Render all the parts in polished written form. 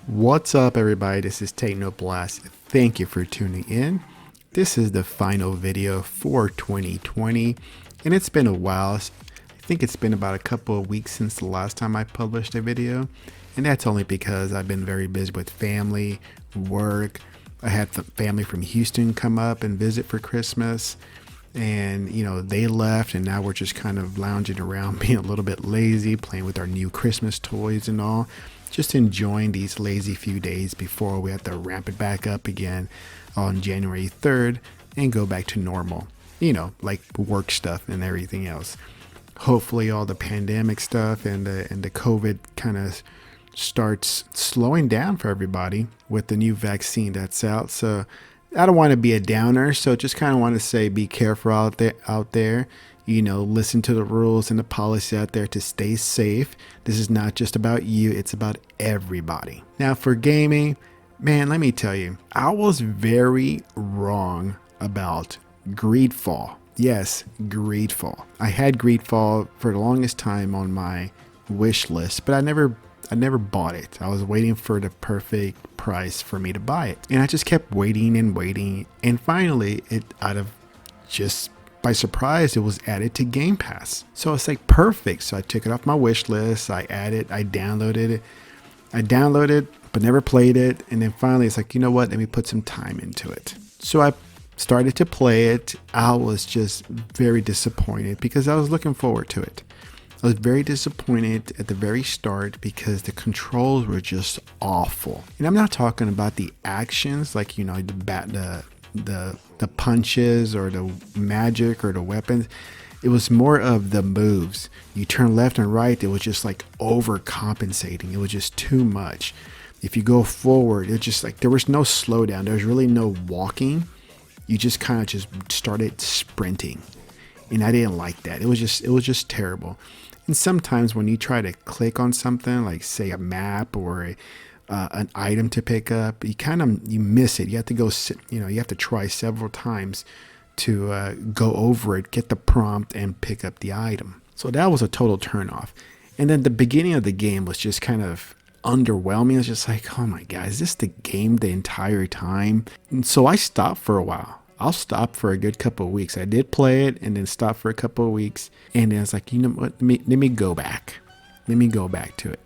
What's up, everybody? This is TeknoBlast. Thank you for tuning in. This is the final video for 2020, and it's been a while. I think it's been about a couple of weeks since the last time I published a video, and that's only because I've been very busy with family, work. I had family from Houston come up and visit for Christmas, and they left, and now we're just kind of lounging around, being a little bit lazy, playing with our new Christmas toys and all, just enjoying these lazy few days before we have to ramp it back up again on January 3rd and go back to normal, like work stuff and everything else. Hopefully all the pandemic stuff and the COVID kind of starts slowing down for everybody with the new vaccine that's out. So I don't want to be a downer, so just kind of want to say be careful out there. Listen to the rules and the policy out there to stay safe. This is not just about you, it's about everybody. Now for gaming, man, let me tell you, I was very wrong about Greedfall. Yes, Greedfall. I had Greedfall for the longest time on my wish list, but I never bought it. I was waiting for the perfect price for me to buy it. And I just kept waiting and waiting. And finally, just by surprise, it was added to Game Pass. So it's like perfect. So I took it off my wish list. I downloaded it, but never played it. And then finally it's like, you know what? Let me put some time into it. So I started to play it. I was just very disappointed because I was looking forward to it. I was very disappointed at the very start because the controls were just awful. And I'm not talking about the actions, like, the punches or the magic or the weapons. It was more of the moves. You turn left and right, it was just like overcompensating. It was just too much. If you go forward, it's just like there was no slowdown. There was really no walking. You just kind of just started sprinting. And I didn't like that. It was just terrible. And sometimes when you try to click on something, like say a map or an item to pick up, you miss it. You have to go, you have to try several times to go over it, get the prompt, and pick up the item. So that was a total turnoff. And then the beginning of the game was just kind of underwhelming. It was just like, oh my God, is this the game the entire time? And so I stopped for a while. I'll stop for a good couple of weeks. I did play it and then stop for a couple of weeks. And then I was like, you know what? Let me go back. Let me go back to it.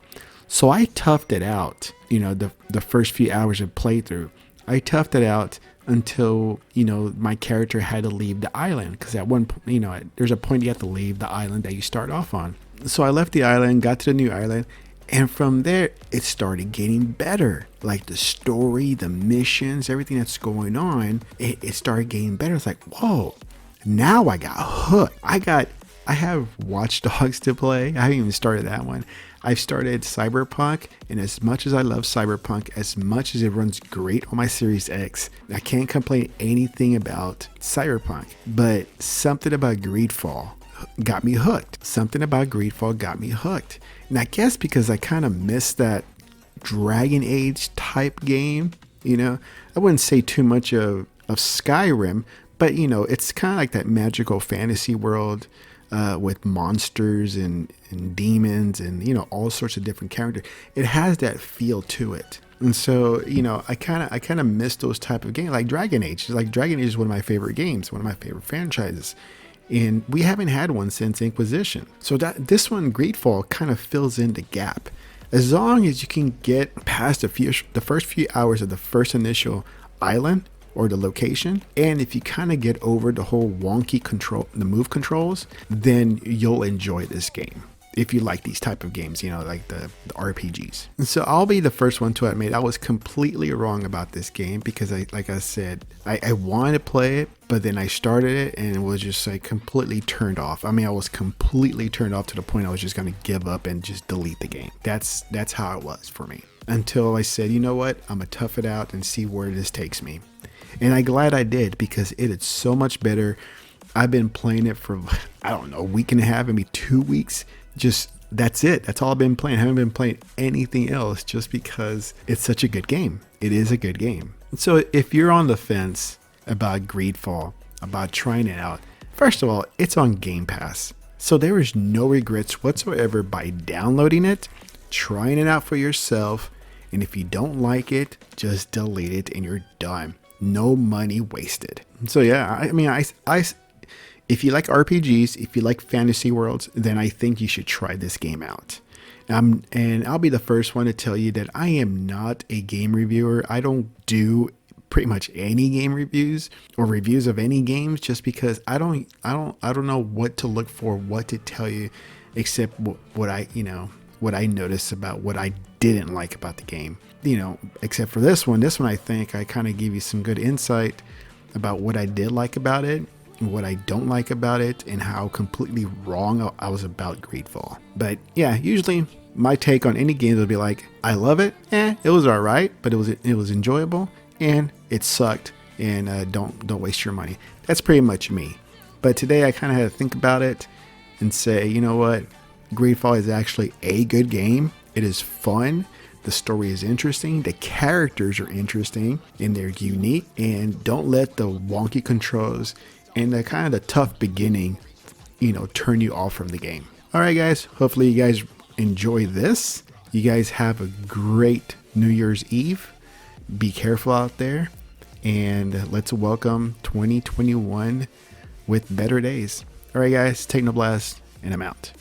So I toughed it out, the first few hours of playthrough. I toughed it out until, my character had to leave the island. Because at one point, there's a point you have to leave the island that you start off on. So I left the island, got to the new island. And from there, it started getting better. Like the story, the missions, everything that's going on, it started getting better. It's like, whoa, now I got hooked. I have Watch Dogs to play. I haven't even started that one. I've started Cyberpunk, and as much as I love Cyberpunk, as much as it runs great on my Series X, I can't complain anything about Cyberpunk. But something about Greedfall got me hooked. And I guess because I kind of missed that Dragon Age type game, I wouldn't say too much of Skyrim, but it's kind of like that magical fantasy world with monsters and demons and all sorts of different characters. It has that feel to it. And so, I kind of miss those type of games like Dragon Age. Like Dragon Age is one of my favorite games, one of my favorite franchises. And we haven't had one since Inquisition. So this one, Greedfall, kind of fills in the gap. As long as you can get past the first few hours of the first initial island or the location, and if you kind of get over the whole wonky the move controls, then you'll enjoy this game. If you like these type of games, like the RPGs. And so I'll be the first one to admit I was completely wrong about this game because I wanted to play it, but then I started it and it was just like completely turned off. I mean, I was completely turned off to the point I was just going to give up and just delete the game. That's how it was for me. Until I said, you know what? I'm going to tough it out and see where this takes me. And I'm glad I did because it is so much better. I've been playing it for, I don't know, a week and a half, maybe 2 weeks. Just that's it. That's all I've been playing. I haven't been playing anything else just because it's such a good game. It is a good game. So if you're on the fence about Greedfall, about trying it out, first of all, it's on Game Pass. So there is no regrets whatsoever by downloading it, trying it out for yourself, And if you don't like it, just delete it and you're done. No money wasted. So yeah, I mean, if you like RPGs, if you like fantasy worlds, then I think you should try this game out. And I'll be the first one to tell you that I am not a game reviewer. I don't do pretty much any game reviews or reviews of any games, just because I don't know what to look for, what to tell you, except what I noticed about what I didn't like about the game. Except for this one I think I kind of give you some good insight about what I did like about it, what I don't like about it, and how completely wrong I was about Greedfall. But yeah, usually my take on any game will be like, I love it, it was all right, but it was enjoyable, and it sucked, and don't waste your money. That's pretty much me. But today I kind of had to think about it and say, you know what, Greedfall is actually a good game. It is fun. The story is interesting. The characters are interesting and they're unique. And don't let the wonky controls and the kind of the tough beginning, turn you off from the game. All right, guys. Hopefully you guys enjoy this. You guys have a great New Year's Eve. Be careful out there. And let's welcome 2021 with better days. All right, guys. TeknoBlast, and I'm out.